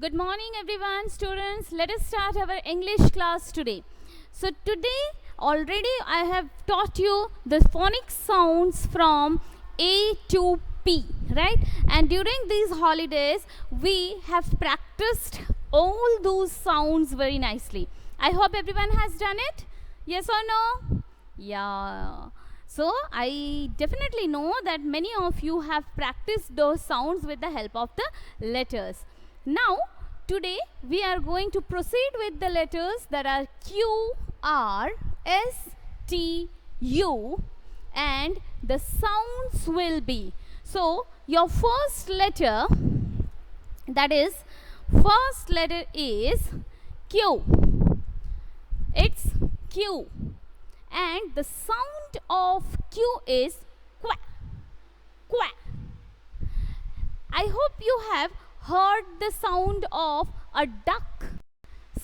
Good morning, everyone, students. Let us start our English class today. So, today already I have taught you the phonic sounds from A to P, right? And during these holidays, we have practiced all those sounds very nicely. I hope everyone has done it. Yes or no? Yeah. So, I definitely know that many of you have practiced those sounds with the help of the letters. Now, today we are going to proceed with the letters that are Q, R, S, T, U, and the sounds will be. So, your first letter, that is, first letter is Q. It's Q. And the sound of Q is quack, quack. I hope you have heard the sound of a duck.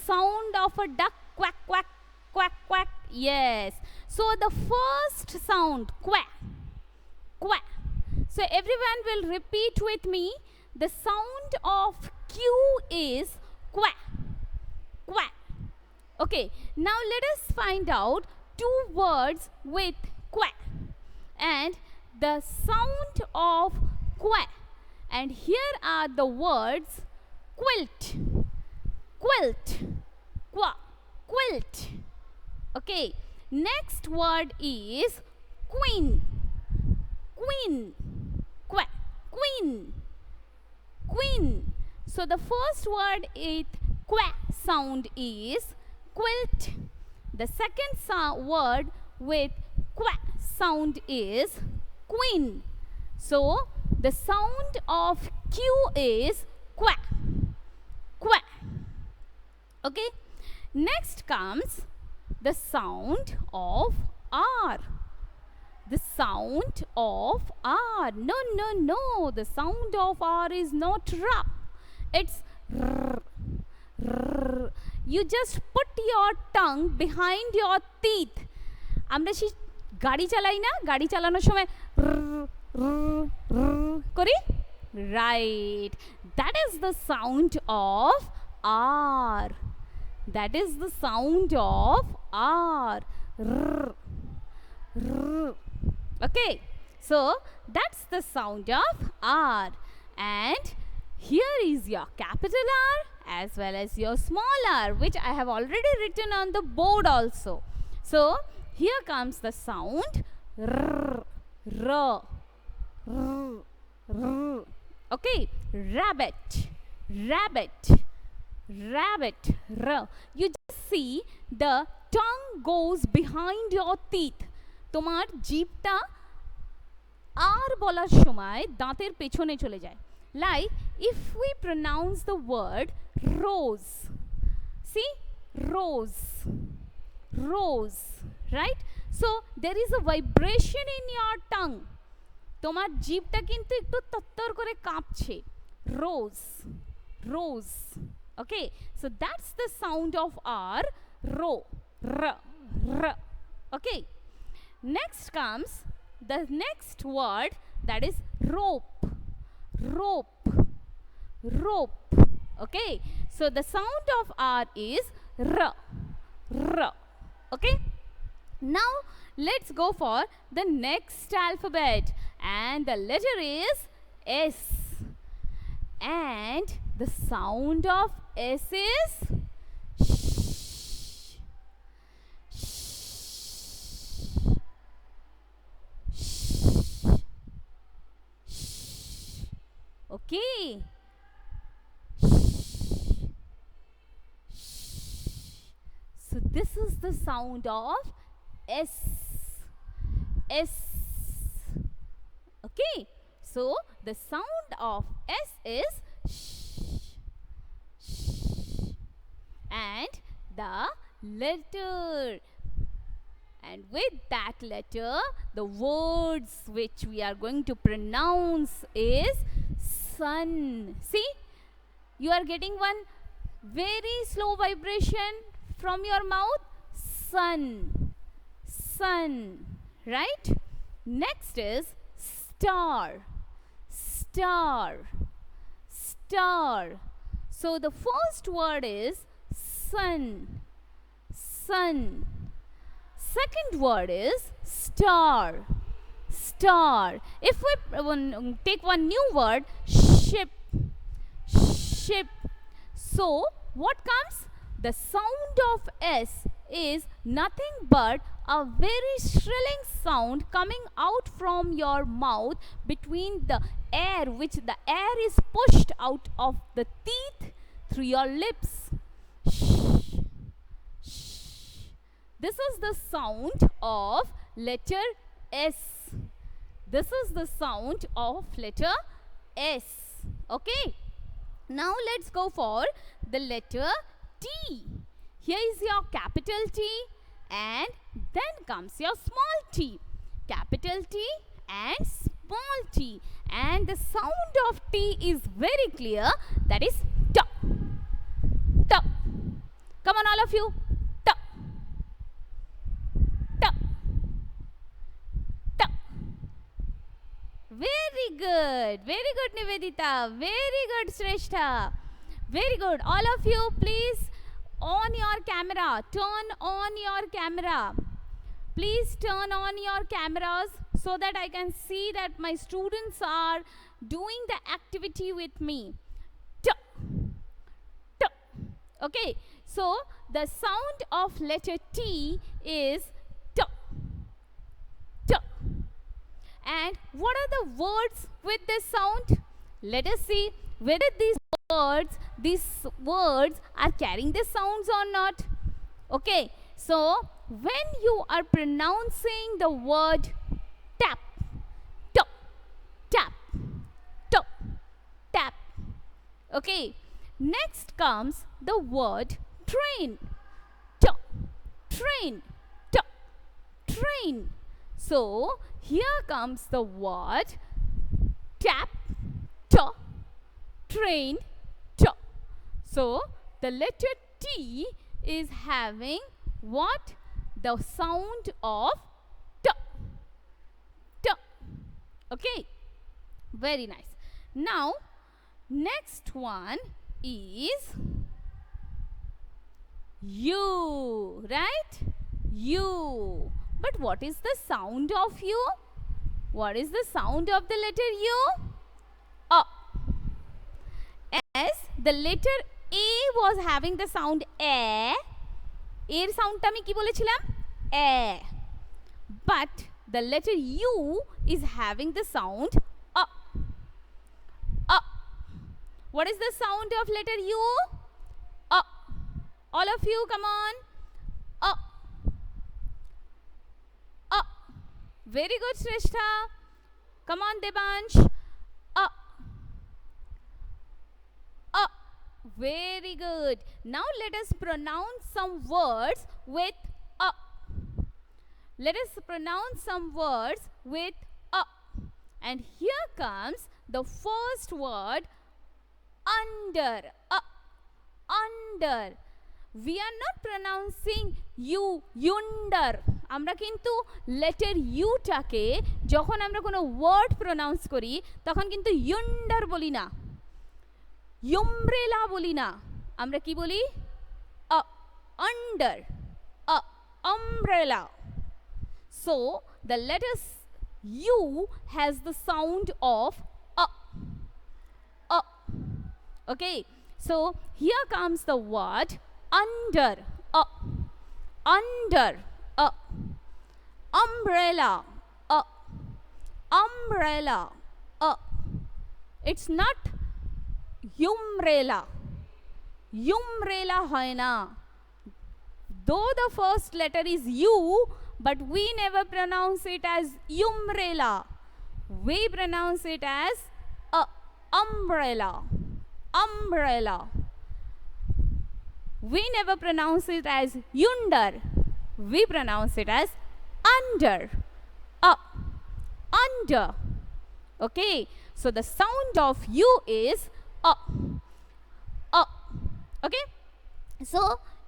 Sound of a duck, quack, quack, quack, quack. Yes. So the first sound, quack, quack. So everyone will repeat with me. The sound of Q is quack, quack. Okay. Now let us find out two words with quack. And the sound of quack. And here are the words quilt, quilt, qua, quilt. Okay, next word is queen, queen, qua, queen, queen. So the first word with qua sound is quilt. The second word with qua sound is queen. So the sound of Q is quack, quack. Okay. Next comes the sound of R. The sound of R. No, no, no. The sound of R is not R. It's R. R. You just put your tongue behind your teeth. আমরা সেই গাড়ি চালাই না, গাড়ি চালানোর সময় করি, right? That is the sound of R. That is the sound of R. Okay, so that's the sound of R. And here is your capital R as well as your small r, which I have already written on the board also. So here comes the sound r, r, r, r. Okay, rabbit, rabbit, rabbit, r. You just see the tongue goes behind your teeth. তোমার জিভটা আর বলার সময় দাঁতের পেছনে চলে যায়। Like if we pronounce the word rose. See, rose, rose, right? So there is a vibration in your tongue. তোমার জিভটা কিন্তু একটু তত্তর করে কাঁপছে। Rose, rose. Okay, so that's the sound of R, ro, r, r. Okay, next comes the next word, that is rope, rope, rope. Okay, so the sound of R is r, r. Okay, now let's go for the next alphabet, and the letter is S. And the sound of S is sh, sh, sh. Okay. So this is the sound of S. S. Okay. So the sound of S is sh, sh. And the letter. And with that letter, the words which we are going to pronounce is sun. See, you are getting one very slow vibration from your mouth. Sun, sun, right? Next is star, star, star. So the first word is sun. Sun. Second word is star. Star. If we take one new word, ship. Ship. So what comes? The sound of S is nothing but a very shrilling sound coming out from your mouth between the air, which the air is pushed out of the teeth through your lips. Shh. Shh. This is the sound of letter S. This is the sound of letter S. Okay. Now let's go for the letter T. Here is your capital T and then comes your small t. Capital T and small t. And the sound of T is very clear. That is T. T. Come on all of you. T. T. T. Very good. Very good Nivedita. Very good Shrestha. Very good. All of you please on your camera. Turn on your camera. Please turn on your cameras so that I can see that my students are doing the activity with me. T. T. Okay. So the sound of letter T is T. T. And what are the words with this sound? Let us see whether these words are carrying the sounds or not. Okay, so when you are pronouncing the word tap, tap, tap, tap, tap. Okay, next comes the word train. Train, train. So here comes the word tap, train, So the letter T is having what? The sound of T. Okay, very nice. Now next one is U, right? U. But what is the sound of U? What is the sound of the letter U? As the letter A was having the sound A, এর সাউন্ডটা আমি কি বলেছিলাম? A. But the letter U is having the sound A. What is the sound of letter U? A. All of you, come on. A. A. Very good, Shrestha. Come on, Debansh. A. A. Very good. Now let us pronounce some words with A. Let us pronounce some words with A. And here comes the first word, under. Under. We are not pronouncing U, yonder. আমরা কিন্তু letter ইউটাকে যখন আমরা কোনো word pronounce করি তখন কিন্তু ইউন্ডার বলি না, ইউমব্রেলা বলি না, আমরা কি বলি? Under, umbrella. So the letter U has the sound of A. Okay, so here comes the word under. Under. Umbrella. Umbrella. It's not umbrella. Umbrella hoy na. Though the first letter is U, but we never pronounce it as umbrella. We pronounce it as umbrella. Umbrella. We never pronounce it as yunder. We pronounce it as under. Under. Okay. So the sound of U is Okay. So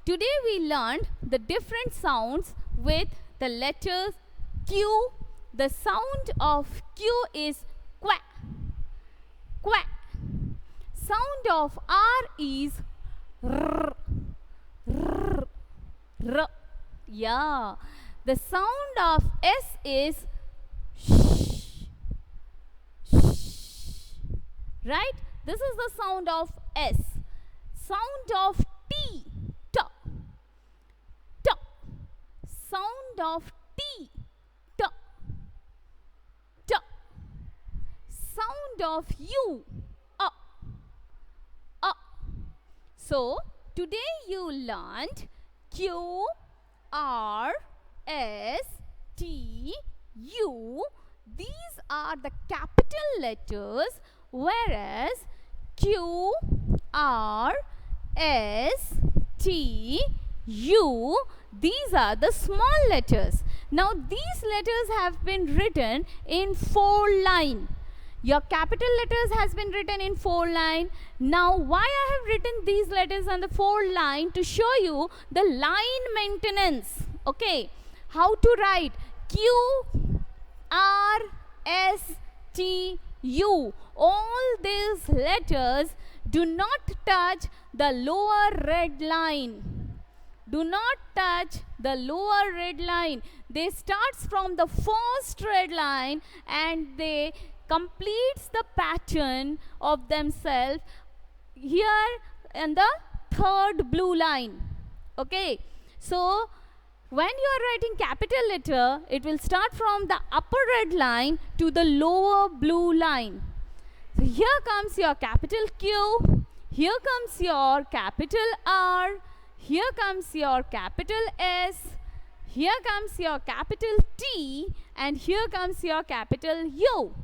today we learned the different sounds with the letters Q. The sound of Q is quack. Quack. Sound of R is R. R. R. Yeah. The sound of S is sh. Sh. Right? This is the sound of S. Sound of T. T. T. Sound of T. T. T. Sound of U. So, today you learned Q, R, S, T, U. These are the capital letters, whereas Q, R, S, T, U, these are the small letters. Now, these letters have been written in 4 lines. Your capital letters has been written in 4 lines. Now, why I have written these letters on the 4 line? To show you the line maintenance. Okay. How to write Q, R, S, T, U. All these letters do not touch the lower red line. Do not touch the lower red line. They starts from the first red line and they completes the pattern of themselves here in the third blue line. Okay. So, when you are writing capital letter, it will start from the upper red line to the lower blue line. So, here comes your capital Q, here comes your capital R, here comes your capital S, here comes your capital T, and here comes your capital U.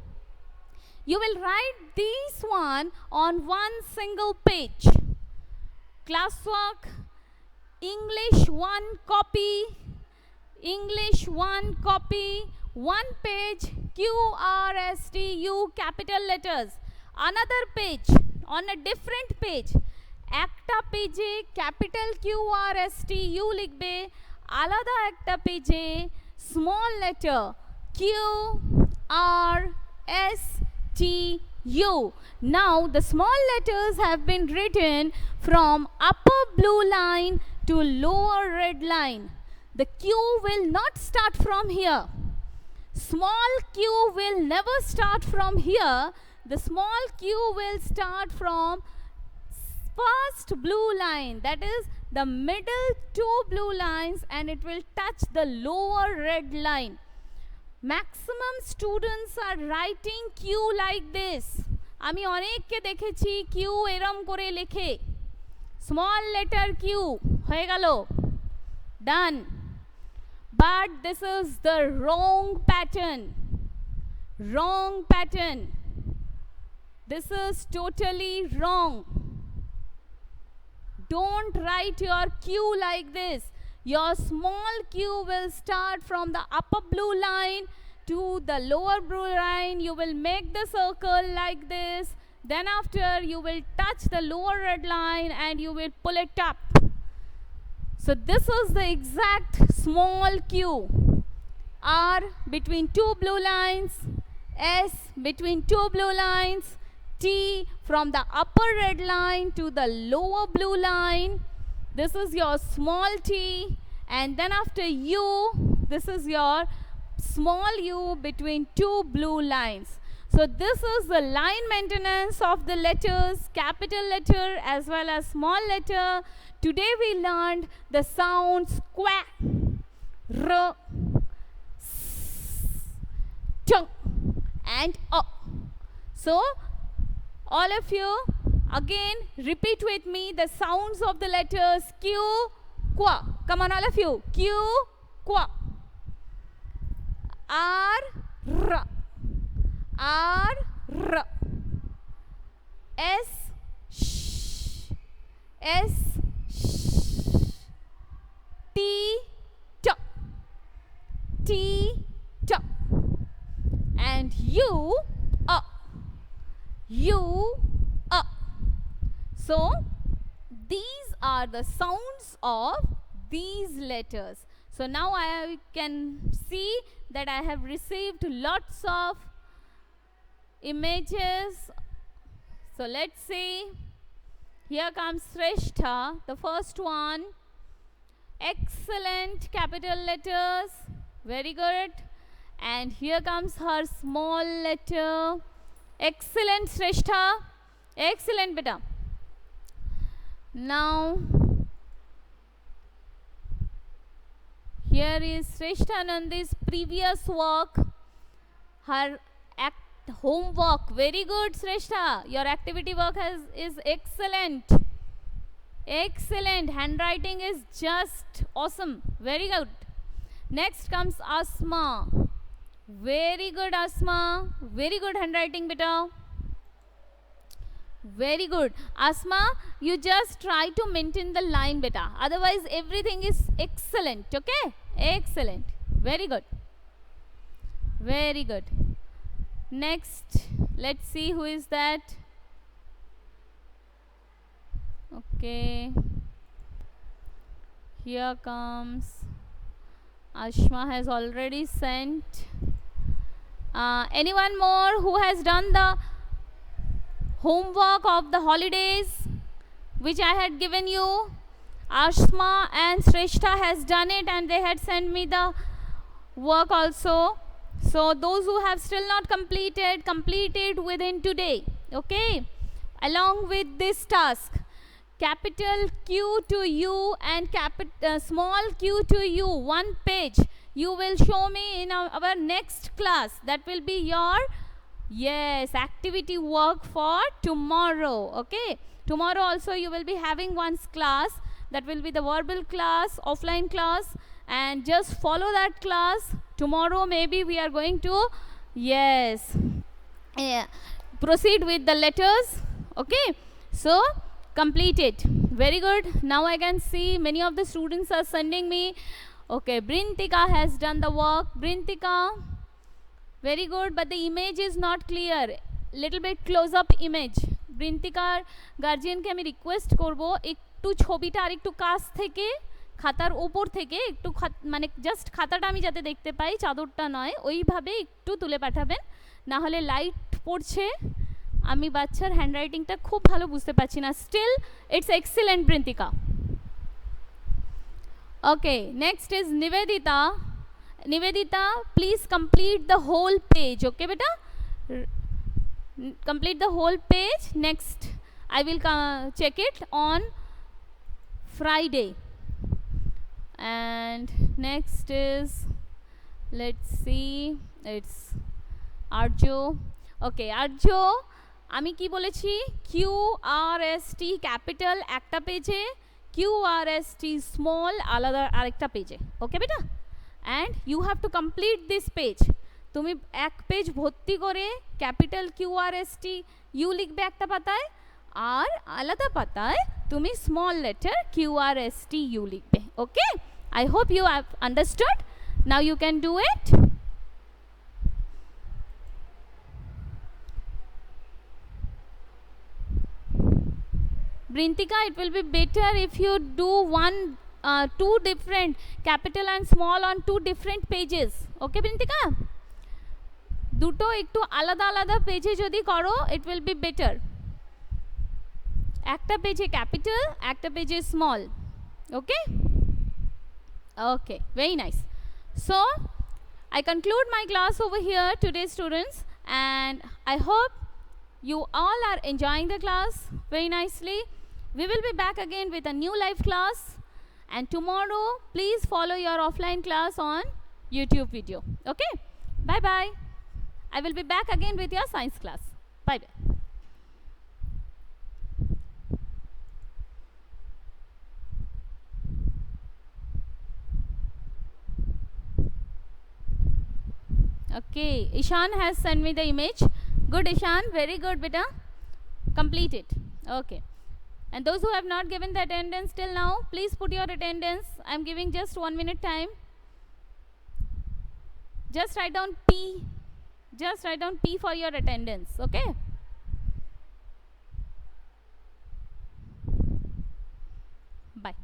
You will write these one on one single page. Classwork, English 1 copy, English 1 copy, 1 page, Q, R, S, T, U, capital letters. Another page, on a different page, একটা পেজে capital Q, R, S, T, U লিখবে, আলাদা একটা পেজে small letter Q, R, S, T, U. Now the small letters have been written from upper blue line to lower red line. The Q will not start from here. Small q will never start from here. The small q will start from first blue line, that is the middle 2 blue lines, and it will touch the lower red line. Maximum students are writing q like this. আমি অনেককে দেখেছি q এরম করে লেখে, small letter q হয়ে গেল, done. But this is the wrong pattern. Wrong pattern. This is totally wrong. Don't write your q like this. Your small q will start from the upper blue line to the lower blue line. You will make the circle like this. Then after you will touch the lower red line and you will pull it up. So this is the exact small q. R between 2 blue lines, S between 2 blue lines, T from the upper red line to the lower blue line. This is your small t, and then after U, this is your small u between 2 blue lines. So this is the line maintenance of the letters, capital letter as well as small letter. Today we learned the sounds qua, r, s, t, and o. So all of you again repeat with me the sounds of the letters q, qua. Come on all of you. Q, qua. R, r. R, r. S, sh. S, sh. T, t. T, t. And U, U, So these are the sounds of these letters. So now I can see that I have received lots of images. So let's see. Here comes Shrestha, the first one. Excellent, capital letters. Very good. And here comes her small letter. Excellent, Shrestha. Excellent, beta. Now, here is Shrestha Nandi's previous work. Her homework. Very good, Shrestha. Your activity work is excellent. Excellent. Handwriting is just awesome. Very good. Next comes Asma. Very good, Asma. Very good handwriting, beta. Very good. Asma, you just try to maintain the line, beta. Otherwise, everything is excellent. Okay? Excellent. Very good. Very good. Next, let's see who is that. Okay. Here comes. Ashma has already sent. Anyone more who has done the homework of the holidays which I had given you? Ashma and Shrestha has done it and they had sent me the work also. So those who have still not completed, complete it within today. Okay. Along with this task, capital Q to U and small q to U, one page. You will show me in our next class. That will be your, yes, activity work for tomorrow. Okay. Tomorrow also you will be having one class. That will be the verbal class, offline class. And just follow that class. Tomorrow maybe we are going to, yes, proceed with the letters. Okay. So, complete it. Very good. Now I can see many of the students are sending me. Okay, Brintika has done the work. Brintika, very good, but the image is not clear. Little bit close up image. Brintika guardian ke ami request korbo ekটু ছবিটা আর একটু কাছ থেকে খাতার উপর থেকে একটু মানে just খাতাটা আমি যাতে দেখতে পাই, চাদরটা নয়, ওইভাবে একটু তুলে পাঠাবেন, না হলে লাইট পড়ছে, আমি বাচ্চার হ্যান্ডরাইটিংটা খুব ভালো বুঝতে পারছি না। Still it's excellent Brintika. Okay, next is Nivedita. Nivedita, please complete the whole page. Okay বেটা, complete the whole page. Next I will check it on Friday. And next is, let's see, it's Arjo. Okay, Arjo, আমি কি বলেছি, QRST capital একটা পেজে, QRST small আলাদা আরেকটা পেজে। Okay বেটা, and you have to complete this page. তুমি এক পেজ ভর্তি করে ক্যাপিটাল QRST ইউ লিখবে একটা পাতায়, আর আলাদা পাতায় তুমি স্মল লেটার QRST ইউ লিখবে। ওকে, I hope you have understood. Now you can do it. Brintika, it will be better if you do two different capital and small on two different pages. Okay, Brintika? দুটো একটু আলাদা আলাদা পেজে যদি করো, it will be better. একটা পেজে capital, একটা পেজে small. Okay? Okay, very nice. So, I conclude my class over here today, students, and I hope you all are enjoying the class very nicely. We will be back again with a new live class, and tomorrow please follow your offline class on YouTube video. Okay? Bye bye. I will be back again with your science class. Bye bye. Okay, Ishan has sent me the image. Good, Ishan, very good beta. Complete it. Okay. And those who have not given the attendance till now, please put your attendance. I am giving just 1 minute time. Just write down P. Just write down P for your attendance. Okay? Bye.